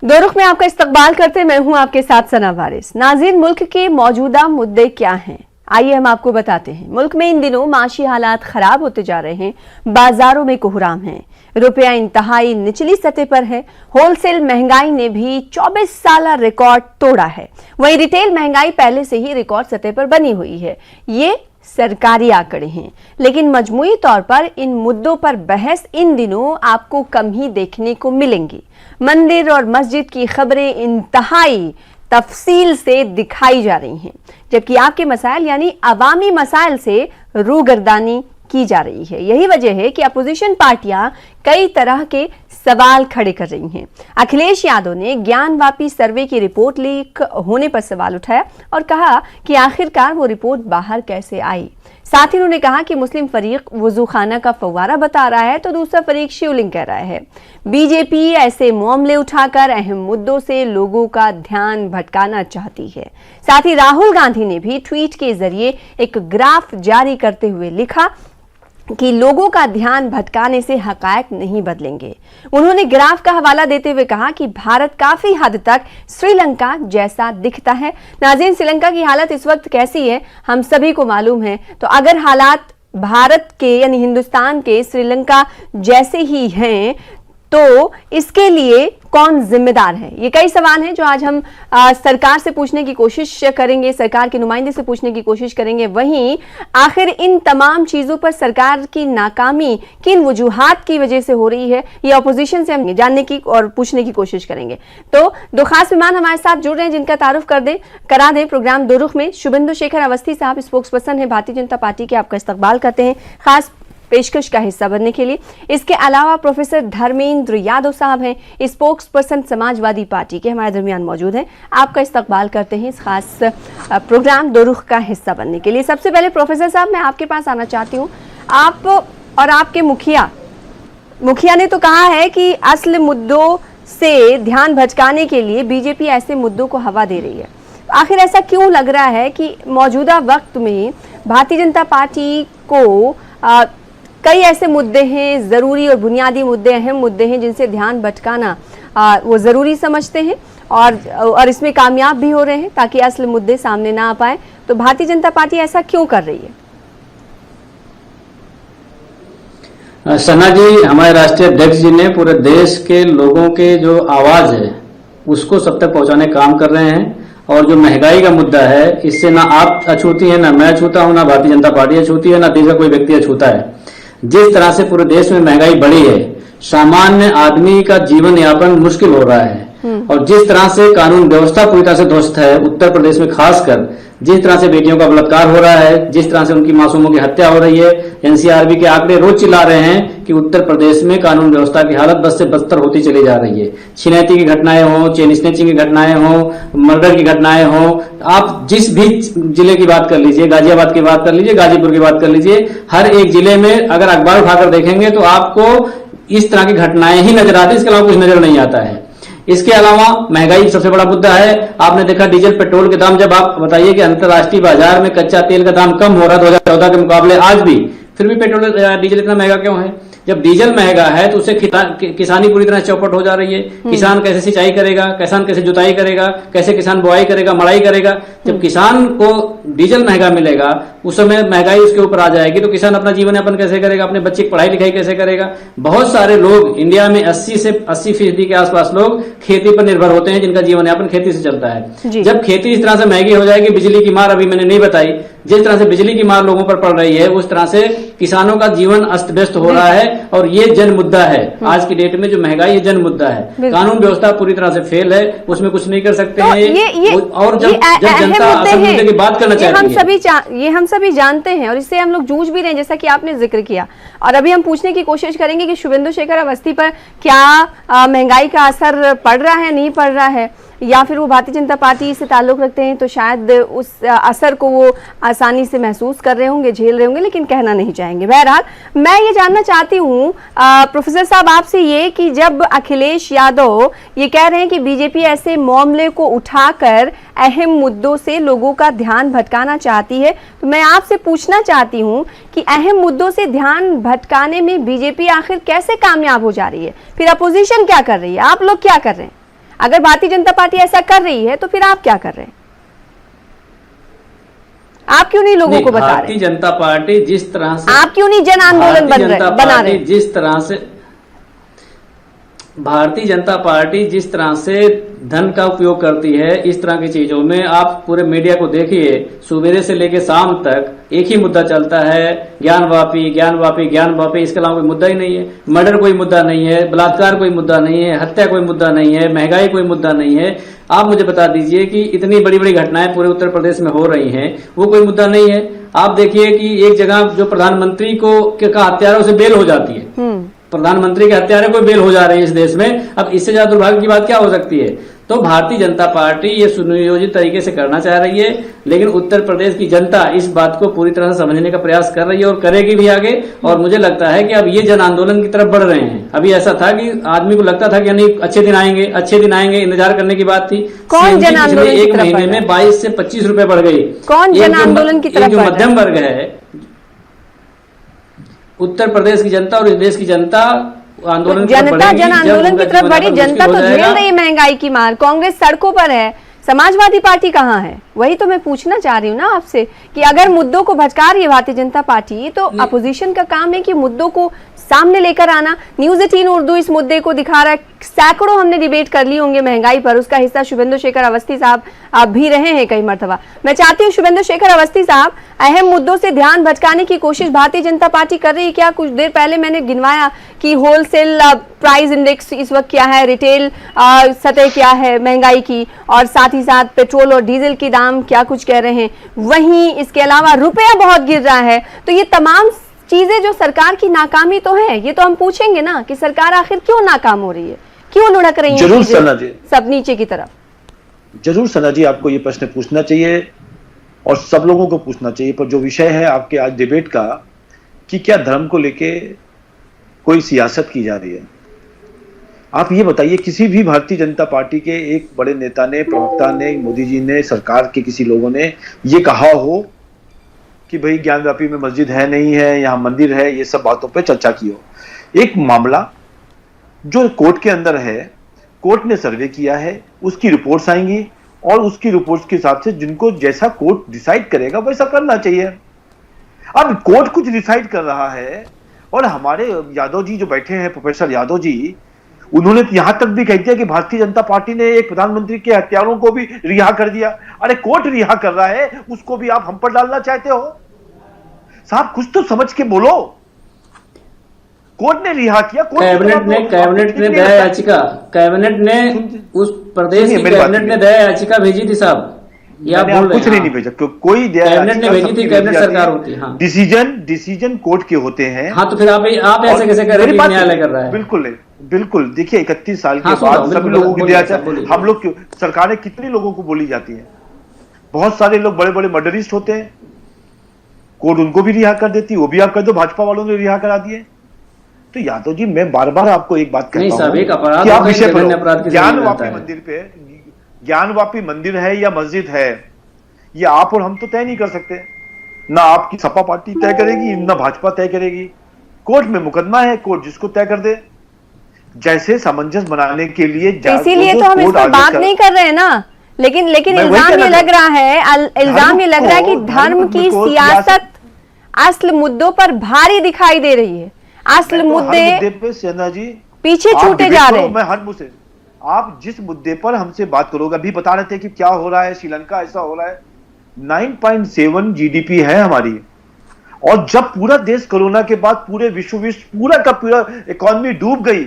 दो रुख में आपका इस्तकबाल करते मैं हूं आपके साथ सना वारिस। नाज़रीन, मुल्क के मौजूदा मुद्दे क्या हैं, आइए हम आपको बताते हैं। मुल्क में इन दिनों माशी हालात खराब होते जा रहे हैं, बाजारों में कोहराम है, रुपया इंतहाई निचली सतह पर है, होलसेल महंगाई ने भी 24 साल रिकॉर्ड तोड़ा है, वहीं रिटेल महंगाई पहले से ही रिकॉर्ड सतह पर बनी हुई है। ये सरकारी आंकड़े हैं, लेकिन मजमूई तौर पर इन मुद्दों पर बहस इन दिनों आपको कम ही देखने को मिलेंगी। मंदिर और मस्जिद की खबरें इंतहाई तफसील से दिखाई जा रही हैं, जबकि आपके मसाइल यानी अवामी मसाइल से रूगर्दानी की जा रही है। यही वजह है कि अपोजिशन पार्टियां कई तरह के सवाल खड़े कर रही हैं। अखिलेश यादव ने ज्ञानवापी सर्वे की रिपोर्ट लीक होने पर सवाल उठाया और कहा कि आखिरकार वो रिपोर्ट बाहर कैसे आई। साथ ही उन्होंने कहा कि मुस्लिम फरीक वजू खाना का फव्वारा बता रहा है तो दूसरा फरीक शिवलिंग कह रहा है। बीजेपी ऐसे मामले उठाकर अहम मुद्दों से लोगों का ध्यान भटकाना चाहती है। साथ ही राहुल गांधी ने भी ट्वीट के जरिए एक ग्राफ जारी करते हुए लिखा कि लोगों का ध्यान भटकाने से हकायक नहीं बदलेंगे। उन्होंने ग्राफ का हवाला देते हुए कहा कि भारत काफी हद तक श्रीलंका जैसा दिखता है। नाज़रीन, श्रीलंका की हालत इस वक्त कैसी है हम सभी को मालूम है, तो अगर हालात भारत के यानी हिंदुस्तान के श्रीलंका जैसे ही हैं तो इसके लिए कौन जिम्मेदार है? ये कई सवाल हैं जो आज हम सरकार से पूछने की कोशिश करेंगे, सरकार के नुमाइंदे से पूछने की कोशिश करेंगे। वहीं आखिर इन तमाम चीजों पर सरकार की नाकामी किन वजूहात की वजह से हो रही है, ये अपोजिशन से हम जानने की और पूछने की कोशिश करेंगे। तो दो खास मेहमान हमारे साथ जुड़ रहे हैं जिनका तारुफ करा दें। प्रोग्राम दो रुख में शुभेंदु शेखर अवस्थी साहब स्पोक्स पर्सन है भारतीय जनता पार्टी के, आपका इस्तकबाल करते हैं खास पेशकश का हिस्सा बनने के लिए। इसके अलावा प्रोफेसर धर्मेंद्र यादव साहब हैं, स्पोक्स पर्सन समाजवादी पार्टी के, हमारे दरमियान मौजूद हैं। आपका इस्तकबाल करते हैं इस खास प्रोग्राम दो रुख का हिस्सा बनने के लिए। सबसे पहले प्रोफेसर साहब, मैं आपके पास आना चाहती हूँ। आप और आपके मुखिया ने तो कहा है कि असल मुद्दों से ध्यान भटकाने के लिए बीजेपी ऐसे मुद्दों को हवा दे रही है। आखिर ऐसा क्यों लग रहा है कि मौजूदा वक्त में भारतीय जनता पार्टी को कई ऐसे मुद्दे हैं, जरूरी और बुनियादी मुद्दे, अहम मुद्दे हैं जिनसे ध्यान भटकाना वो जरूरी समझते हैं और इसमें कामयाब भी हो रहे हैं ताकि असल मुद्दे सामने ना आ पाए। तो भारतीय जनता पार्टी ऐसा क्यों कर रही है? सना जी, हमारे राष्ट्रीय अध्यक्ष जी ने पूरे देश के लोगों के जो आवाज है उसको सब तक पहुंचाने का काम कर रहे हैं। और जो महंगाई का मुद्दा है, इससे ना आप अछूती है, ना मैं अछूता हूं, ना भारतीय जनता पार्टी अछूती है, ना देश का कोई व्यक्ति अछूता है। जिस तरह से पूरे देश में महंगाई बढ़ी है, सामान्य आदमी का जीवन यापन मुश्किल हो रहा है और जिस तरह से कानून व्यवस्था पूरी तरह से ध्वस्त है, उत्तर प्रदेश में खासकर जिस तरह से बेटियों का बलात्कार हो रहा है, जिस तरह से उनकी मासूमों की हत्या हो रही है, एनसीआरबी के आंकड़े रोज चिल्ला रहे हैं कि उत्तर प्रदेश में कानून व्यवस्था की हालत बद से बदतर होती चली जा रही है। छिनैती की घटनाएं हो, चेन स्नेचिंग की घटनाएं हो, मर्डर की घटनाएं हो, आप जिस भी जिले की बात कर लीजिए, गाजियाबाद की बात कर लीजिए, गाजीपुर की बात कर लीजिए, हर एक जिले में अगर अखबार उठाकर देखेंगे तो आपको इस तरह की घटनाएं ही नजर आती है, इसके अलावा कुछ नजर नहीं आता है। इसके अलावा महंगाई सबसे बड़ा मुद्दा है। आपने देखा डीजल पेट्रोल के दाम, जब आप बताइए कि अंतर्राष्ट्रीय बाजार में कच्चा तेल का दाम कम हो रहा है 2014 के मुकाबले आज भी, फिर भी पेट्रोल डीजल इतना महंगा क्यों है? जब डीजल महंगा है तो उससे किसानी पूरी तरह चौपट हो जा रही है। किसान कैसे सिंचाई करेगा, किसान कैसे जुताई करेगा, कैसे किसान बुआई करेगा, मड़ाई करेगा। जब किसान को डीजल महंगा मिलेगा, उस समय महंगाई उसके ऊपर आ जाएगी तो किसान अपना जीवन यापन कैसे करेगा, अपने बच्चे की पढ़ाई लिखाई कैसे करेगा। बहुत सारे लोग इंडिया में 80 से 80% के आसपास लोग खेती पर निर्भर होते हैं, जिनका जीवन यापन खेती से चलता है। जब खेती इस तरह से महंगी हो जाएगी, बिजली की मार अभी मैंने नहीं बताई, जिस तरह से बिजली की मार लोगों पर पड़ रही है, उस तरह से किसानों का जीवन अस्त व्यस्त हो रहा है और ये जन मुद्दा है। आज की डेट में जो महंगाई ये जन मुद्दा है। कानून व्यवस्था पूरी तरह से फेल है, उसमें कुछ नहीं कर सकते हैं। और जब जनता असल मुद्दे की बात करना चाहती है, ये हम सभी जानते हैं और इससे हम लोग जूझ भी रहे हैं, जैसा कि आपने जिक्र किया। और अभी हम पूछने की कोशिश करेंगे कि शुभेंदु शेखर अवस्थी पर क्या महंगाई का असर पड़ रहा है, नहीं पड़ रहा है, या फिर वो भारतीय जनता पार्टी से ताल्लुक रखते हैं तो शायद उस असर को वो आसानी से महसूस कर रहे होंगे, झेल रहे होंगे, लेकिन कहना नहीं चाहेंगे। बहरहाल मैं ये जानना चाहती हूँ प्रोफेसर साहब आपसे ये कि जब अखिलेश यादव ये कह रहे हैं कि बीजेपी ऐसे मामले को उठाकर अहम मुद्दों से लोगों का ध्यान भटकाना चाहती है, तो मैं आपसे पूछना चाहती हूँ कि अहम मुद्दों से ध्यान भटकाने में बीजेपी आखिर कैसे कामयाब हो जा रही है? फिर अपोजिशन क्या कर रही है, आप लोग क्या कर रहे हैं? अगर भारतीय जनता पार्टी ऐसा कर रही है तो फिर आप क्या कर रहे हैं? आप क्यों नहीं लोगों को बता रहे? भारतीय जनता पार्टी जिस तरह से, आप क्यों नहीं जन आंदोलन बना रहे? जिस तरह से भारतीय जनता पार्टी जिस तरह से धन का उपयोग करती है इस तरह की चीजों में, आप पूरे मीडिया को देखिए, सुबह से लेकर शाम तक एक ही मुद्दा चलता है, ज्ञानवापी ज्ञानवापी ज्ञानवापी, इसके अलावा कोई मुद्दा ही नहीं है। मर्डर कोई मुद्दा नहीं है, बलात्कार कोई मुद्दा नहीं है, हत्या कोई मुद्दा नहीं है, महंगाई कोई मुद्दा नहीं है। आप मुझे बता दीजिए कि इतनी बड़ी बड़ी घटनाएं पूरे उत्तर प्रदेश में हो रही हैं, वो कोई मुद्दा नहीं है। आप देखिए कि एक जगह जो प्रधानमंत्री का हत्यारों से बेल हो जाती है, प्रधानमंत्री के हत्यारे को बेल हो जा रही है इस देश में, अब इससे ज्यादा दुर्भाग्य की बात क्या हो सकती है? तो भारतीय जनता पार्टी ये सुनियोजित तरीके से करना चाह रही है, लेकिन उत्तर प्रदेश की जनता इस बात को पूरी तरह से समझने का प्रयास कर रही है और करेगी भी आगे। और मुझे लगता है कि अब ये जन आंदोलन की तरफ बढ़ रहे हैं। अभी ऐसा था कि आदमी को लगता था कि नहीं अच्छे दिन आएंगे, अच्छे दिन आएंगे, इंतजार करने की बात थी। कौन जन आंदोलन एक महीने में 22 से 25 रुपए बढ़ गई। कौन जन आंदोलन की तरफ? जो मध्यम वर्ग है उत्तर प्रदेश की जनता और इस देश की जनता आंदोलन जनता जन आंदोलन की तरफ बढ़ी। जनता तो झेल रही है महंगाई की मार, कांग्रेस सड़कों पर है, समाजवादी पार्टी कहाँ है? वही तो मैं पूछना चाह रही हूँ ना आपसे कि अगर मुद्दों को भटका रही है भारतीय जनता पार्टी, तो अपोजिशन का काम है कि मुद्दों को सामने लेकर आना। न्यूज़ 18 उर्दू इस मुद्दे को दिखा रहा है, सैकड़ों हमने डिबेट कर ली होंगे महंगाई पर, उसका हिस्सा शुभेंदु शेखर अवस्थी साहब आप भी रहे हैं कई मर्तबा। मैं चाहती हूँ शुभेंदु शेखर अवस्थी साहब, अहम मुद्दों से ध्यान भटकाने की कोशिश भारतीय जनता पार्टी कर रही है क्या? कुछ देर पहले मैंने गिनवाया कि होलसेल प्राइस इंडेक्स इस वक्त क्या है, रिटेल सतह क्या है महंगाई की, और साथ ही साथ पेट्रोल और डीजल के दाम क्या कुछ कह रहे हैं। वहीं इसके अलावा रुपया बहुत गिर रहा है। तो ये तमाम चीजें जो सरकार की नाकामी तो है, ये तो हम पूछेंगे ना कि सरकार आखिर क्यों नाकाम हो रही है, क्यों लुढ़क रही है जरूर सना जी, सब नीचे की तरफ। जरूर सना जी, आपको ये प्रश्न पूछना चाहिए और सब लोगों को पूछना चाहिए। पर जो विषय है आपके आज डिबेट का कि क्या धर्म को लेके कोई सियासत की जा रही है, आप ये बताइए किसी भी भारतीय जनता पार्टी के एक बड़े नेता ने, प्रवक्ता ने, मोदी जी ने, सरकार के किसी लोगों ने ये कहा हो कि भाई ज्ञानव्यापी में मस्जिद है नहीं है, यहाँ मंदिर है, ये सब बातों पे चर्चा की हो? एक मामला जो कोर्ट के अंदर है, कोर्ट ने सर्वे किया है, उसकी रिपोर्ट्स आएंगी और उसकी रिपोर्ट्स के हिसाब से जिनको जैसा कोर्ट डिसाइड करेगा वैसा करना चाहिए। अब कोर्ट कुछ डिसाइड कर रहा है और हमारे यादव जी जो बैठे हैं, प्रोफेसर यादव जी, उन्होंने यहां तक भी कह दिया कि भारतीय जनता पार्टी ने एक प्रधानमंत्री के हत्यारों को भी रिहा कर दिया। अरे कोर्ट रिहा कर रहा है, उसको भी आप हम पर डालना चाहते हो? साहब कुछ तो समझ के बोलो। कोर्ट ने रिहा किया, कैबिनेट ने दया याचिका, कैबिनेट ने उस प्रदेश की कैबिनेट ने दया याचिका भेजी थी साहब। कुछ नहीं भेजा, कोई कैबिनेट ने भेजी थी, कैबिनेट सरकार होती है। हाँ। डिसीजन कोर्ट के होते हैं। हाँ, तो फिर आप ऐसे कैसे कर रहे हैं? न्यायालय कर रहा है। बिल्कुल देखिए 31 साल के बाद सभी लोगों की दया, हम लोग सरकारें कितने लोगों को बोली जाती है, बहुत सारे लोग बड़े बड़े मर्डरिस्ट होते हैं, कोर्ट उनको भी रिहा कर देती, वो भी आप कर दो, भाजपा वालों ने रिहा करा दिए। तो यादव जी मैं बार बार आपको एक बात कहता हूं कि आप विषय पर ज्ञानवापी मंदिर पे, ज्ञानवापी मंदिर है या मस्जिद है, ये आप और हम तो तय नहीं कर सकते, ना आपकी सपा पार्टी तय करेगी ना भाजपा तय करेगी। कोर्ट में मुकदमा है, कोर्ट जिसको तय कर दे, जैसे सामंजस्य बनाने के लिए। इसीलिए तो हम इस पर बात नहीं कर रहे हैं ना, लेकिन इल्जाम ये लग रहा है कि धर्म की सियासत असल मुद्दों पर भारी दिखाई दे रही है। असल मुद्दे पे सेना जी पीछे छूटे जा रहे हैं। मैं हर मुद्दे, आप जिस मुद्दे पर हमसे बात करोगे, अभी बता रहे थे कि क्या हो रहा है श्रीलंका, ऐसा हो रहा है। 9.7 जीडीपी है हमारी, और जब पूरा देश कोरोना के बाद पूरे विश्व पूरा का पूरा इकोनॉमी डूब गई,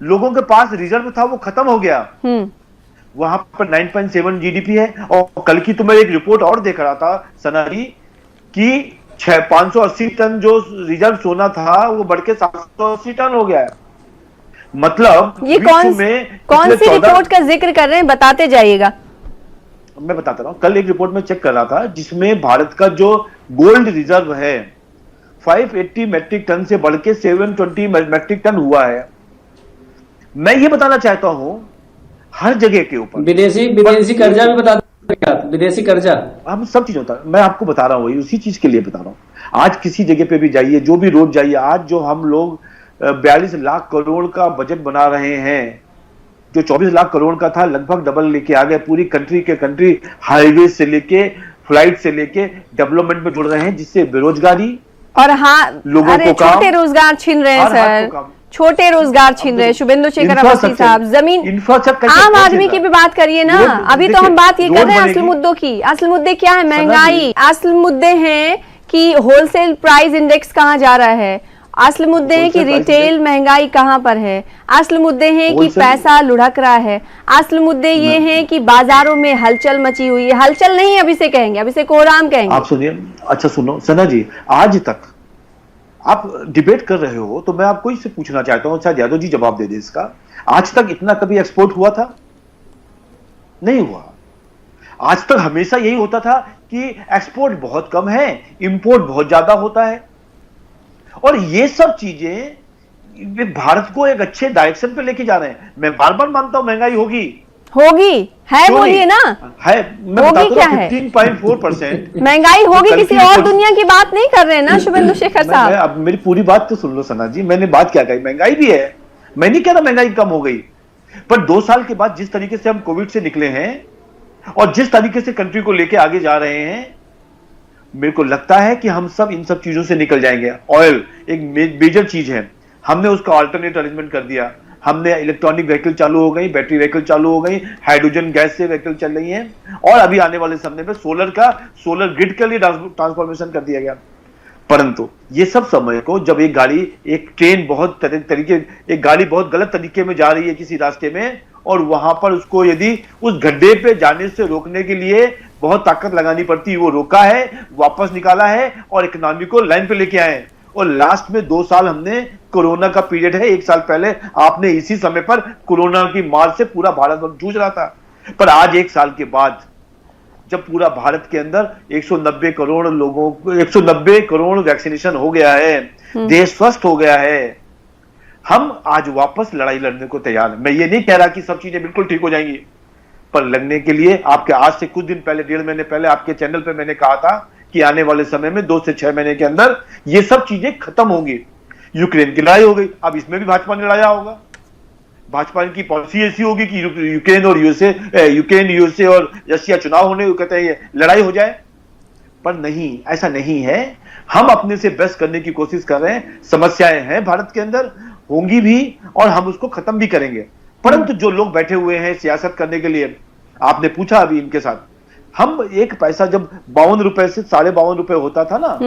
लोगों के पास रिजर्व था वो खत्म हो गया, वहां पर 9.7 जीडीपी है। और कल की तो मैं एक रिपोर्ट और देख रहा था सना जी कि 580 टन जो रिजर्व सोना था वो बढ़ के 780 टन हो गया है। मतलब ये कौन सी रिपोर्ट का जिक्र कर रहे हैं, बताते जाइएगा। मैं बताता रहा हूं, कल एक रिपोर्ट में चेक कर रहा था जिसमें भारत का जो गोल्ड रिजर्व है 580 मैट्रिक टन से बढ़ के 720 मैट्रिक टन हुआ है। मैं ये बताना चाहता हूं हर जगह के ऊपर विदेशी कर्जा भी बता, विदेशी कर्जा, हम सब चीज होता है। मैं आपको बता रहा हूं, उसी चीज के लिए बता रहा हूं। आज किसी जगह पे भी जाइए, जो भी रोड जाइए, आज जो हम लोग 42 लाख करोड़ का बजट बना रहे हैं, जो 24 लाख करोड़ का था लगभग डबल लेके आ गए। पूरी कंट्री के कंट्री हाईवे से लेके फ्लाइट से लेके डेवलपमेंट में जुड़ रहे हैं, जिससे बेरोजगारी और हाँ, लोगों अरे को काम, छोटे रोजगार छीन रहे हैं हर हाथ सर, को काम। छोटे रोजगार छीन रहे हैं। शुभेंदु शेखर अवस्थी साहब, जमीन आम आदमी की भी बात करिए ना। अभी तो हम बात ये कर रहे हैं असल मुद्दों की। असल मुद्दे क्या है? महंगाई। असल मुद्दे हैं कि होलसेल प्राइस इंडेक्स कहाँ जा रहा है। असल मुद्दे हैं कि रिटेल महंगाई कहाँ पर है। असल मुद्दे हैं कि पैसा लुढ़क रहा है। असल मुद्दे ये हैं कि बाजारों में हलचल मची हुई है। हलचल नहीं अभी से कहेंगे, अभी से कोहराम कहेंगे। आप सुनिए, अच्छा सुनो सना जी, आज तक आप डिबेट कर रहे हो तो मैं आपको इससे पूछना चाहता हूं, शायद यादव जी जवाब दे दे इसका। आज तक इतना कभी एक्सपोर्ट हुआ था? नहीं हुआ। आज तक हमेशा यही होता था कि एक्सपोर्ट बहुत कम है, इंपोर्ट बहुत ज्यादा होता है। और ये सब चीजें भारत को एक अच्छे डायरेक्शन पे लेके जा रहे हैं। मैं बार बार मानता हूं महंगाई होगी है, बोलिए ना है। मैं होगी क्या हूं है? 15.4% महंगाई होगी। किसी और दुनिया की बात नहीं कर रहे हैं ना शुभेंदु शेखर साहब। अब मेरी पूरी बात तो सुन लो सना जी। मैंने बात क्या कही? महंगाई भी है, मैं नहीं कह रहा महंगाई कम हो गई, पर 2 साल के बाद जिस तरीके से हम कोविड से निकले हैं और जिस तरीके से कंट्री को लेके आगे जा रहे हैं, मेरे को लगता है कि हम सब इन सब चीजों से निकल जाएंगे। ऑयल एक मेजर चीज है, हमने उसका अल्टरनेट अरेंजमेंट कर दिया। हमने इलेक्ट्रॉनिक व्हीकल चालू हो गई, बैटरी व्हीकल चालू हो गई, हाइड्रोजन गैस से व्हीकल चल रही हैं, और अभी आने वाले समय में सोलर ग्रिड के लिए ट्रांसफॉर्मेशन कर दिया गया। परंतु ये सब समय को जब एक ट्रेन एक गाड़ी बहुत गलत तरीके में जा रही है किसी रास्ते में, और वहां पर उसको यदि उस गड्ढे पे जाने से रोकने के लिए बहुत ताकत लगानी पड़ती, वो रोका है, वापस निकाला है और इकोनॉमी को लाइन पे लेके आए। और लास्ट में 2 साल हमने कोरोना का पीरियड है, 1 साल पहले आपने इसी समय पर कोरोना की मार से पूरा भारत जूझ रहा था। पर आज 1 साल के बाद जब पूरा भारत के अंदर 190 करोड़ लोगों को 190 करोड़ वैक्सीनेशन हो गया है, देश स्वस्थ हो गया है, हम आज वापस लड़ाई लड़ने को तैयार हैं। मैं ये नहीं कह रहा कि सब चीजें बिल्कुल ठीक हो जाएंगी, पर लड़ने के लिए आपके आज से कुछ दिन पहले, 1.5 महीने पहले आपके चैनल पे मैंने कहा था कि आने वाले समय में 2 से 6 महीने के अंदर ये सब चीजें खत्म होंगी। यूक्रेन की लड़ाई हो गई, अब इसमें भी भाजपा ने लड़ाया होगा। भाजपा की पॉलिसी ऐसी होगी कि यूक्रेन यूएसए और रशिया चुनाव होने को कहते हैं ये लड़ाई हो जाए, पर नहीं, ऐसा नहीं है। हम अपने से बेस्ट करने की कोशिश कर रहे हैं। समस्याएं हैं भारत के अंदर, होंगी भी, और हम उसको खत्म भी करेंगे। परंतु जो लोग बैठे हुए हैं सियासत करने के लिए, आपने पूछा अभी इनके साथ, हम एक पैसा जब 52 रुपए से 52.5 रुपए होता था ना,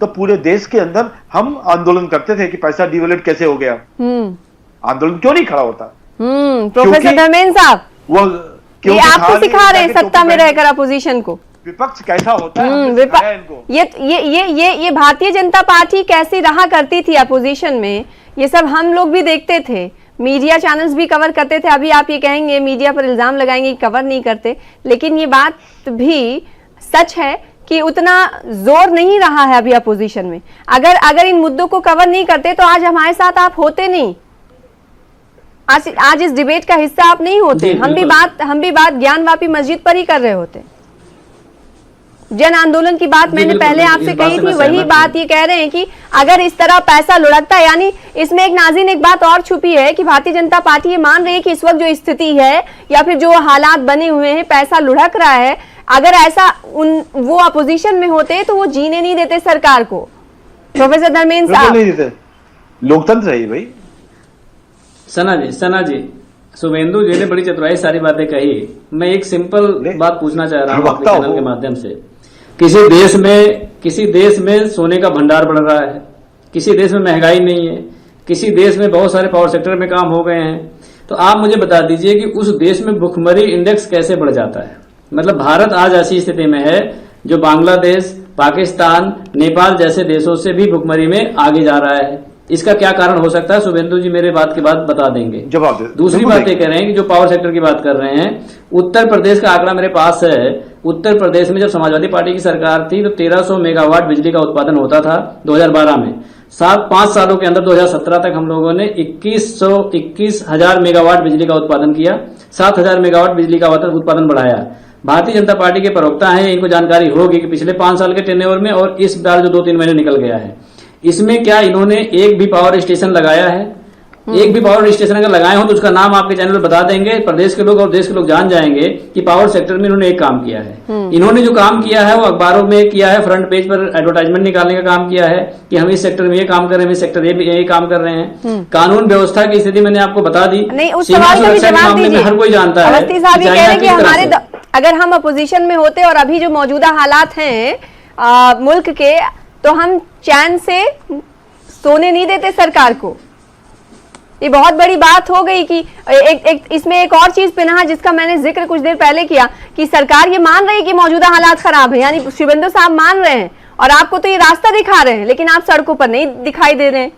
तो पूरे देश के अंदर हम आंदोलन करते थे कि पैसा डिवैल्यूएट कैसे हो गया। आंदोलन क्यों नहीं खड़ा होता? प्रोफेसर धर्मेंद्र साहब, वो ये आपको सिखा रहे हैं सत्ता में रहकर अपोजिशन को विपक्ष कैसा होता है इनको। ये भारतीय जनता पार्टी कैसी रहा करती थी अपोजिशन में, ये सब हम लोग भी देखते थे। मीडिया चैनल्स भी कवर करते थे। अभी आप ये कहेंगे, मीडिया पर इल्जाम लगाएंगे कवर नहीं करते, लेकिन ये बात भी सच है कि उतना जोर नहीं रहा है अभी अपोजिशन में। अगर इन मुद्दों को कवर नहीं करते तो आज हमारे साथ आप होते नहीं, आज इस डिबेट का हिस्सा आप नहीं होते। हम भी बात ज्ञानवापी मस्जिद पर ही कर रहे होते। जन आंदोलन की बात मैंने पहले आपसे कही थी, वही बात ये कह रहे हैं कि अगर इस तरह पैसा लुढ़कता है, यानी इसमें एक नाज़रीन एक बात और छुपी है कि भारतीय जनता पार्टी ये मान रही है कि इस वक्त जो स्थिति है या फिर जो हालात बने हुए हैं, पैसा लुढ़क रहा है, अगर ऐसा वो अपोजिशन में होते तो वो जीने नहीं देते सरकार को। प्रोफेसर धर्मेंद्र साहब, लोकतंत्र है भाई। सना जी, शुभेंदु जी ने बड़ी चतुराई सारी बातें कही। मैं एक सिंपल बात पूछना चाह रहा हूँ अपने चैनल के माध्यम से। किसी देश में सोने का भंडार बढ़ रहा है, किसी देश में महंगाई नहीं है, किसी देश में बहुत सारे पावर सेक्टर में काम हो गए हैं, तो आप मुझे बता दीजिए कि उस देश में भुखमरी इंडेक्स कैसे बढ़ जाता है। मतलब भारत आज ऐसी स्थिति में है जो बांग्लादेश, पाकिस्तान, नेपाल जैसे देशों से भी भुखमरी में आगे जा रहा है। इसका क्या कारण हो सकता है? शुभेंदु जी मेरे बात के बाद बता देंगे, जवाब दे। दूसरी बात ये कह रहे हैं कि जो पावर सेक्टर की बात कर रहे हैं, उत्तर प्रदेश का आंकड़ा मेरे पास है। उत्तर प्रदेश में जब समाजवादी पार्टी की सरकार थी तो 1300 मेगावाट बिजली का उत्पादन होता था 2012 में। 5 सालों के अंदर 2017 तक हम लोगों ने 21,000 मेगावाट बिजली का उत्पादन किया, 7,000 मेगावाट बिजली का उत्पादन बढ़ाया। भारतीय जनता पार्टी के प्रवक्ता हैं, इनको जानकारी होगी कि पिछले 5 साल के टेन्योर में और इस बार जो 2-3 महीने निकल गया है, इसमें क्या इन्होंने एक भी पावर स्टेशन लगाया है? एक भी पावर स्टेशन अगर लगाए हो तो उसका नाम आपके चैनल पर बता देंगे, प्रदेश के लोग और देश के लोग जान जाएंगे कि पावर सेक्टर में इन्होंने एक काम किया है। इन्होंने जो काम किया है वो अखबारों में किया है, फ्रंट पेज पर एडवर्टाइजमेंट निकालने का काम किया है कि हम इस सेक्टर में ये काम कर रहे हैं, इस सेक्टर ये काम कर रहे हैं। कानून व्यवस्था की स्थिति मैंने आपको बता दी। नहीं, उस सवाल का भी जवाब दीजिए। हर कोई जानता है। अवस्थी साहब ये कह रहे हैं कि हमारे अगर हम अपोजिशन में होते और अभी जो मौजूदा हालात हैं मुल्क के, तो हम चैन से सोने नहीं देते सरकार को। ये बहुत बड़ी बात हो गई कि इसमें एक और चीज पिनहा जिसका मैंने जिक्र कुछ देर पहले किया कि सरकार ये मान रही है कि मौजूदा हालात खराब है, यानी शिवेंद्र साहब मान रहे हैं और आपको तो ये रास्ता दिखा रहे हैं, लेकिन आप सड़कों पर नहीं दिखाई दे रहे हैं।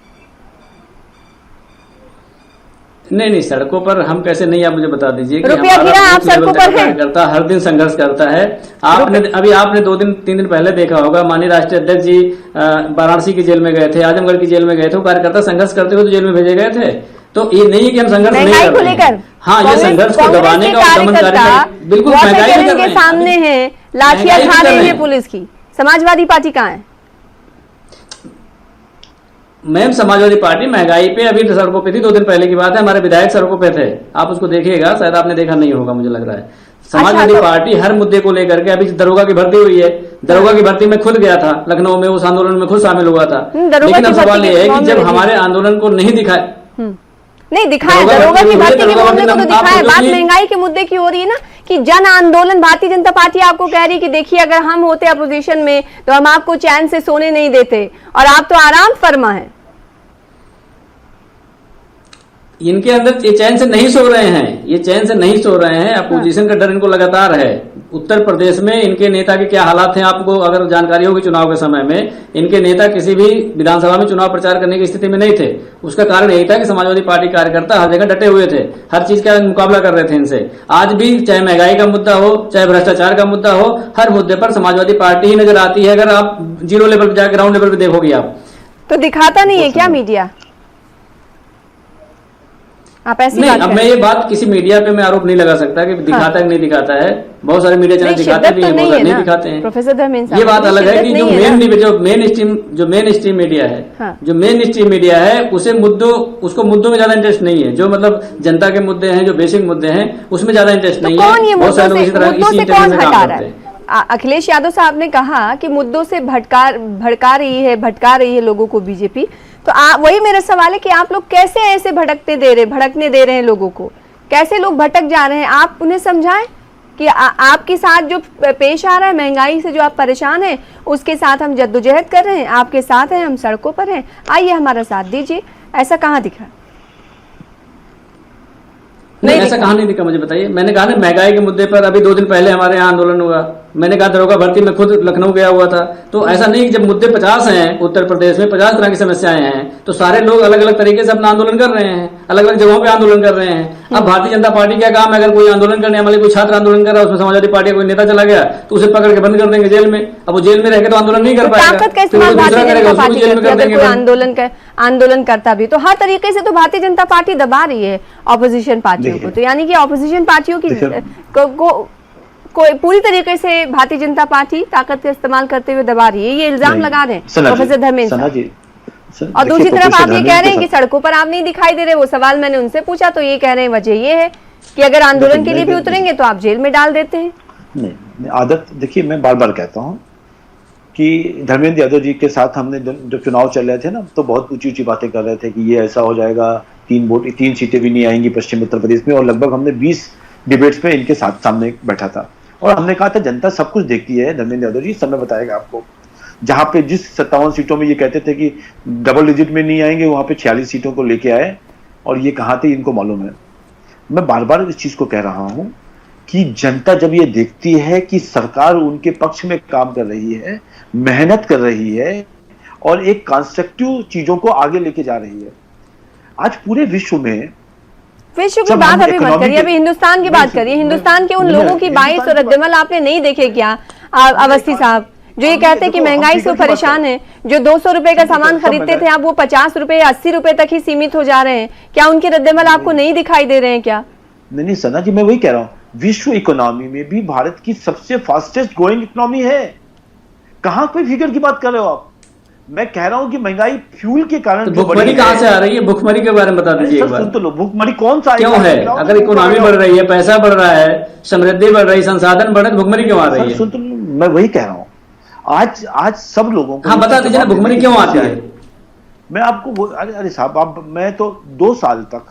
नहीं, सड़कों पर हम कैसे नहीं, आप मुझे बता दीजिए कि रुपया गिरा, आप सड़कों पर हैं। करता हर दिन संघर्ष करता है। आपने 2-3 दिन पहले देखा होगा, माननीय राष्ट्रीय अध्यक्ष जी वाराणसी की जेल में गए थे, आजमगढ़ की जेल में गए थे, वो कार्यकर्ता संघर्ष करते हुए तो जेल में भेजे गए थे। तो ये नहीं है कि हम संघर्ष नहीं कर रहे हैं। हाँ, ये संघर्ष को दबाने का और दमनकारी बिल्कुल महंगाई के सामने है, लाठियां खा रही है पुलिस की। समाजवादी पार्टी कहाँ है? मैम, समाजवादी पार्टी महंगाई पे अभी सड़कों पे थी। 2 दिन पहले की बात है, हमारे विधायक सड़कों पे थे। आप उसको देखिएगा, शायद आपने देखा नहीं होगा, मुझे लग रहा है। समाजवादी पार्टी हर मुद्दे को लेकर के, अभी दरोगा की भर्ती हुई है, दरोगा की भर्ती में खुद गया था लखनऊ में, उस आंदोलन में खुद शामिल हुआ था। लेकिन अब सवाल यह है कि जब हमारे आंदोलन को नहीं दिखाया दरोगा की भर्ती के मामले को तो दिखाया, बात महंगाई के मुद्दे की हो रही है ना, कि जन आंदोलन भारतीय जनता पार्टी आपको कह रही कि देखिए अगर हम होते अपोजिशन में तो हम आपको चैन से सोने नहीं देते, और आप तो आराम फरमा है। इनके अंदर ये चैन से नहीं सो रहे हैं, ये चैन से नहीं सो रहे हैं। अपोजिशन का डर इनको लगातार है। उत्तर प्रदेश में इनके नेता के क्या हालात हैं, आपको अगर जानकारी होगी, चुनाव के समय में इनके नेता किसी भी विधानसभा में चुनाव प्रचार करने की स्थिति में नहीं थे। उसका कारण यही था कि समाजवादी पार्टी कार्यकर्ता हर जगह डटे हुए थे, हर चीज का मुकाबला कर रहे थे इनसे। आज भी चाहे महंगाई का मुद्दा हो, चाहे भ्रष्टाचार का मुद्दा हो, हर मुद्दे पर समाजवादी पार्टी ही नजर आती है। अगर आप जीरो लेवल पर जाकर ग्राउंड लेवल पर देखोगे आप, तो दिखाता नहीं है क्या मीडिया? आप ऐसी नहीं, अब मैं ये बात किसी मीडिया पे मैं आरोप नहीं लगा सकता कि दिखाता है नहीं दिखाता है। बहुत सारे मीडिया चैनल दिखाते भी हैं, बहुत सारे नहीं दिखाते हैं। प्रोफेसर धर्मेंद्र साहब, ये बात अलग है कि जो मेन स्ट्रीम मीडिया है, जो मेन स्ट्रीम मीडिया है उसको मुद्दों में ज्यादा इंटरेस्ट नहीं है। जो मतलब जनता के मुद्दे हैं, जो बेसिक मुद्दे हैं, उसमें ज्यादा इंटरेस्ट नहीं है। बहुत सारे लोग इसी तरह इसी इंटरेस्ट में काम करते हैं। अखिलेश यादव साहब ने कहा कि मुद्दों से भटका रही है लोगों को बीजेपी। तो वही मेरा सवाल है कि आप लोग कैसे ऐसे भटकने दे रहे हैं लोगों को? कैसे लोग भटक जा रहे हैं? आप उन्हें समझाएं कि आपके साथ जो पेश आ रहा है, महंगाई से जो आप परेशान हैं, उसके साथ हम जद्दोजहद कर रहे हैं, आपके साथ हैं, हम सड़कों पर हैं, आइए हमारा साथ दीजिए। ऐसा कहाँ दिखा? नहीं, ऐसा कहाँ नहीं दिखा, मुझे बताइए। मैंने कहा ना, महंगाई के मुद्दे पर अभी 2 दिन पहले हमारे यहाँ आंदोलन हुआ। मैंने कहा दरोगा भर्ती में खुद लखनऊ गया हुआ था। तो ऐसा नहीं कि जब मुद्दे 50 हैं उत्तर प्रदेश में, 50 तरह की समस्याएं हैं, तो सारे लोग अलग अलग तरीके से अपना आंदोलन कर रहे हैं, अलग अलग जगहों पे आंदोलन कर रहे हैं। अब भारतीय जनता पार्टी क्या काम है? अगर कोई आंदोलन करने वाले, कोई छात्र आंदोलन कर रहा है, उसमें समाजवादी पार्टी का कोई नेता चला गया तो उसे पकड़ के बंद कर देंगे जेल में। अब वो जेल में रह के तो आंदोलन नहीं कर पाएगा। ताकत का इस्तेमाल भारतीय जनता पार्टी करती है। अगर कोई आंदोलन करता भी तो हर तरीके से तो भारतीय जनता पार्टी दबा रही है ऑपोजिशन पार्टियों को। तो यानी कि ऑपोजिशन पार्टियों की कोई पूरी तरीके से भारतीय जनता पार्टी ताकत का इस्तेमाल करते हुए दबा रही है, ये इल्जाम लगा रहे हैं प्रोफेसर धर्मेंद्र साहब। और दूसरी तरफ आप ये कह रहे हैं कि सड़कों पर आप नहीं दिखाई दे रहे। वो सवाल मैंने उनसे पूछा तो ये कह रहे हैं वजह ये है कि अगर आंदोलन के लिए भी उतरेंगे तो आप जेल में डाल देते हैं। नहीं, आदत देखिए, मैं बार बार कहता हूँ कि धर्मेंद्र यादव जी के साथ हमने जब चुनाव चल रहे थे ना, तो बहुत ऊंची ऊंची बातें कर रहे थे कि ये ऐसा हो जाएगा, 3 सीटें भी नहीं आएंगी पश्चिम उत्तर प्रदेश में। और लगभग हमने 20 डिबेट्स में इनके साथ सामने बैठा था और हमने कहा था जनता सब कुछ देखती है, धर्मेंद्र यादव जी समय बताएगा आपको। जहां पे जिस 57 सीटों में ये कहते थे कि डबल डिजिट में नहीं आएंगे, वहां पे 46 सीटों को लेके आए और ये कहाँ थे इनको मालूम है। मैं बार बार इस चीज को कह रहा हूं कि जनता जब ये देखती है कि सरकार उनके पक्ष में काम कर रही है, मेहनत कर रही है और एक कंस्ट्रक्टिव चीजों को आगे लेके जा रही है। आज पूरे विश्व की बात अभी मत करिए, अभी हिंदुस्तान की बात करिए। हिंदुस्तान के उन लोगों की 22 और रद्दमल आपने नहीं देखे क्या अवस्थी साहब, जो ये कहते हैं कि महंगाई से परेशान है, जो 200 रुपए का सामान खरीदते थे आप वो 50 रुपए या 80 रुपए तक ही सीमित हो जा रहे हैं। क्या उनके रद्दमल आपको नहीं दिखाई दे रहे हैं क्या? नहीं सना जी, मैं वही कह रहा हूँ, विश्व इकोनॉमी में भी भारत की सबसे फास्टेस्ट ग्रोइंग इकोनॉमी है। कहां कोई फिगर की बात कर रहे हो आप? मैं कह रहा हूं कि महंगाई फ्यूल के कारण तो जो भुखमरी बढ़ी कहाँ है। से आ रही है? भुखमरी के बारे में बता दीजिए एक सर बार। सुन तो लो, भुखमरी कौन सा क्यों है? अगर इकोनॉमी बढ़ रही है, पैसा बढ़ रहा है, समृद्धि बढ़ रही है, संसाधन बढ़ रहे, तो भुखमरी क्यों आ रही है? सुन तो लो, मैं वही कह रहा हूं। आज सब लोगों को हाँ बता दीजिए ना, भुखमरी क्यों आती है? मैं आपको अरे साहब, आप मैं तो 2 साल तक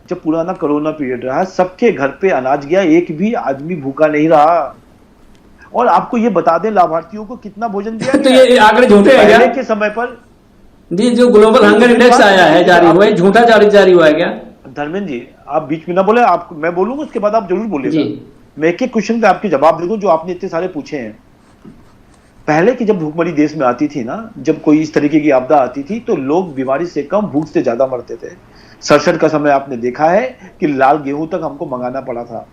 जब पुराना कोरोना पीरियड रहा, सबके घर पे अनाज गया, एक भी आदमी भूखा नहीं रहा। और आपको ये बता दें लाभार्थियों को कितना भोजन दिया तो गया। ये आंकड़े झूठे हैं क्या? पहले के समय पर जी, जो ग्लोबल हंगर इंडेक्स आया है जारी हुआ है, झूठा जारी हुआ है क्या? धर्मेंद्र जी, आप बीच में ना बोले, आप मैं बोलूंगा उसके बाद आप जरूर बोलिएगा। जी। मैं एक एक क्वेश्चन का आपके जवाब दूंगा जो आपने इतने सारे पूछे हैं। पहले की जब भूखमरी देश में आती थी ना, जब कोई इस तरीके की आपदा आती थी, तो लोग बीमारी से कम भूख से ज्यादा मरते थे। सरसठ का समय आपने देखा है कि लाल गेहूं तक हमको मंगाना पड़ा था।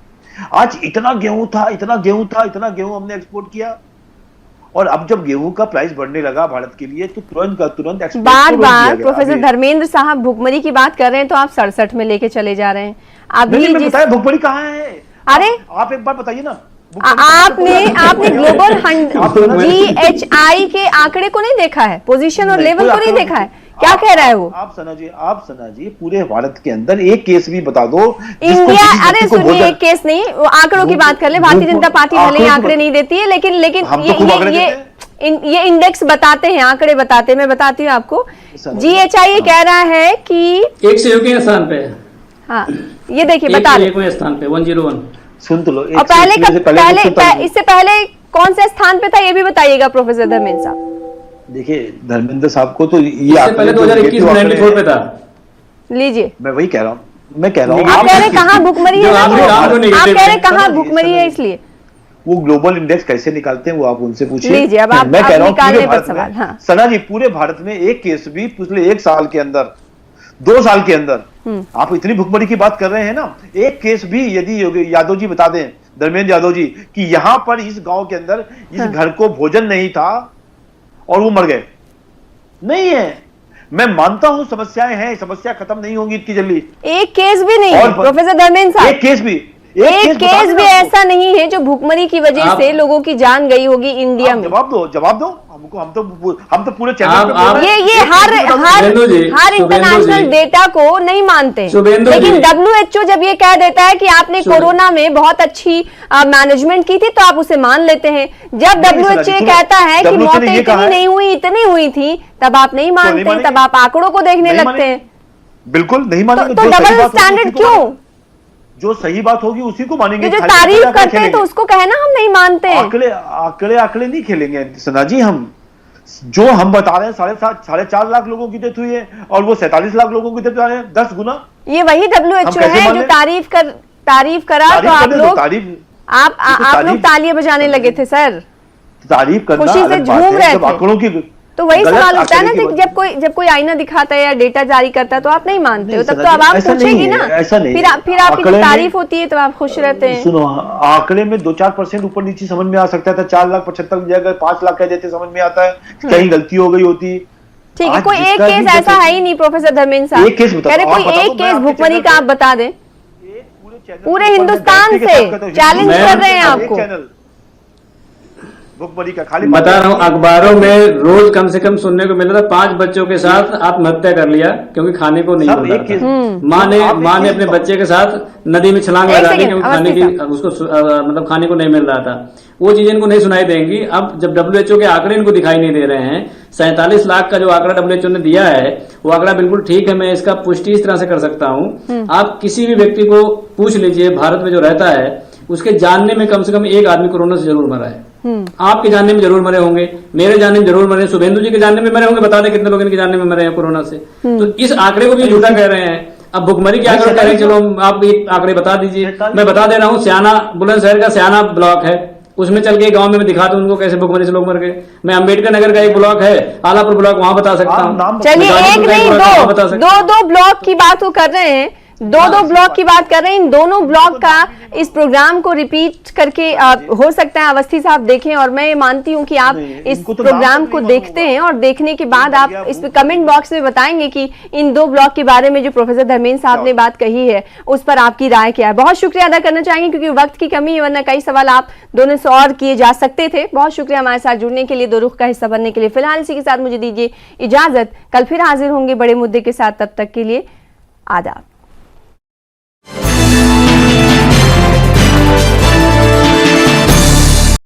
आज इतना गेहूं था, इतना गेहूं हमने एक्सपोर्ट किया। और अब जब गेहूं का प्राइस बढ़ने लगा भारत के लिए, तो तुरंत का तुरंत एक्सपोर्ट बार बार प्रोफेसर धर्मेंद्र साहब भुखमरी की बात कर रहे हैं तो आप 67 में लेके चले जा रहे हैं अभी। मैं बताया भुखमरी कहाँ है? अरे आप एक बार बताइए ना। आपने ग्लोबल GHI के आंकड़े को नहीं देखा है, पोजीशन और लेवल को नहीं देखा है, क्या कह रहा है वो? आप सना जी पूरे भारत के अंदर एक केस भी बता दो इंडिया। अरे सुनिए, एक केस नहीं, वो आंकड़ों की बात कर ले। भारतीय जनता पार्टी भले ही आंकड़े नहीं देती है, लेकिन ये इंडेक्स बताते हैं, आंकड़े बताते हैं। मैं बताती हूँ आपको। GHI ये कह रहा है कि 101 स्थान पे। हाँ ये देखिए बता रहे। 101 स्थान पे 101। सुन तो लो। और इससे पहले कौन से स्थान पे था ये भी बताइएगा प्रोफेसर धर्मेंद्र साहब। देखिए धर्मेंद्र साहब को तो ये इससे पहले 2021 में 94 पे था। लीजिए, मैं वही कह रहा हूँ। आप कह रहे कहाँ भुखमरी है, आप कह रहे कहाँ भुखमरी है, इसलिए वो ग्लोबल इंडेक्स कैसे निकालते हैं वो आप उनसे पूछिए। लीजिए, अब आप मैं कह रहा हूँ निकालने पर सवाल। हाँ सना जी, पूरे भारत में एक केस भी पिछले 1 साल के अंदर, 2 साल के अंदर, आप इतनी भुखमरी की बात कर रहे हैं ना, एक केस भी यदि यादव जी बता दें, धर्मेंद्र यादव जी, कि यहां पर इस गांव के अंदर इस घर को भोजन नहीं था और वो मर गए, नहीं है। मैं मानता हूं समस्याएं हैं, समस्या खत्म नहीं होंगी इतनी जल्दी। एक केस भी नहीं है प्रोफेसर धर्मेंद्र साहब, एक केस भी ऐसा नहीं है जो भुखमरी की वजह से लोगों की जान गई होगी इंडिया में। जवाब दो हमको। हम तो पूरे चैनल पे ये हर इंटरनेशनल डेटा को नहीं मानते, लेकिन WHO जब ये कह देता है कि आपने कोरोना में बहुत अच्छी मैनेजमेंट की थी तो आप उसे मान लेते हैं। जब WHO कहता है कि मौतें इतनी हुई थी, तब आप नहीं मानते, तब आप आंकड़ों को देखने लगते हैं। बिल्कुल नहीं मानेंगे। तो डबल स्टैंडर्ड क्यों? जो सही बात होगी उसी को मानेंगे। जो तारीफ करते हैं तो उसको कहना हम नहीं मानते। आंकड़े नहीं खेलेंगे सना जी। हम जो हम बता रहे हैं 4.5 लाख लोगों की डेथ हुई है और वो 47 लाख लोगों की डेथ हुई है, 10 गुना। ये वही WHO है जो तारीफ करा तो आप लोग तालियां बजाने लगे थे सर, तारीफ करना खुशी से झूम रहे थे। आंकड़ों की तो वही सवाल होता है ना, जब कोई आईना दिखाता है या डेटा जारी करता है तो आप नहीं मानते हो, तब तो अब आप पूछेगी ना। फिर आपकी जो तारीफ होती है तो आप खुश रहते हैं। सुनो, आंकड़े में 2-4% ऊपर नीचे समझ में आ सकता था। 4,75,000 की जगह 5 लाख कह देते समझ में आता है, कहीं गलती हो गई होती। ठीक है, कोई एक केस ऐसा है ही नहीं प्रोफेसर धर्मेंद्र साहब। एक केस कह रहे कोई एक केस भुखमरी का आप बता दें। पूरे हिंदुस्तान से चैलेंज कर रहे हैं आपको। भुखमरी का खाली बता रहा हूँ, अखबारों में रोज कम से कम सुनने को मिल रहा था 5 बच्चों के साथ आत्महत्या कर लिया क्योंकि खाने को नहीं मिल रहा था। माँ ने अपने बच्चे के साथ नदी में छलांग लगा दी क्योंकि खाने को नहीं मिल रहा था। वो चीजें इनको नहीं सुनाई देंगी। अब जब WHO के आंकड़े इनको दिखाई नहीं दे रहे हैं, 47 लाख का जो आंकड़ा WHO ने दिया है वो आंकड़ा बिल्कुल ठीक है। मैं इसका पुष्टि इस तरह से कर सकता हूँ, आप किसी भी व्यक्ति को पूछ लीजिए भारत में जो रहता है, उसके जानने में कम से कम एक आदमी कोरोना से जरूर मरा है। आपके जानने में जरूर मरे होंगे, मेरे जानने में जरूर मरे, शुभेंदु जी के जानने में मरे होंगे। बता दें कितने लोग इनके जानने में मरे हैं कोरोना से। तो इस आंकड़े को भी झूठा कह रहे हैं। अब भुखमरी के आंकड़े कह रहे हैं, चलो आप एक आंकड़े बता दीजिए। मैं बता दे रहा हूँ, स्याना बुलंदशहर का स्याना ब्लॉक है, उसमें चल के गांव में मैं दिखा दूं उनको कैसे भुखमरी से लोग मर गए। मैं अंबेडकर नगर का एक ब्लॉक है, आलापुर ब्लॉक, वहां बता सकता हूँ। चलिए, एक नहीं दो ब्लॉक की बात वो कर रहे हैं। दो ब्लॉक की बात कर रहे हैं, इन दोनों ब्लॉक का इस प्रोग्राम को रिपीट करके हो सकता है अवस्थी साहब देखें, और मैं मानती हूं कि आप इस प्रोग्राम को देखते हैं और देखने के बाद आप इस पे कमेंट बॉक्स में बताएंगे कि इन दो ब्लॉक के बारे में जो प्रोफेसर धर्मेंद्र साहब ने बात कही है उस पर आपकी राय क्या है। बहुत शुक्रिया अदा करना चाहेंगे क्योंकि वक्त की कमी है, वरना कई सवाल आप दोनों से और किए जा सकते थे। बहुत शुक्रिया हमारे साथ जुड़ने के लिए, दो रुख का हिस्सा बनने के लिए। फिलहाल इसी के साथ मुझे दीजिए इजाजत, कल फिर हाजिर होंगे बड़े मुद्दे के साथ, तब तक के लिए आदाब।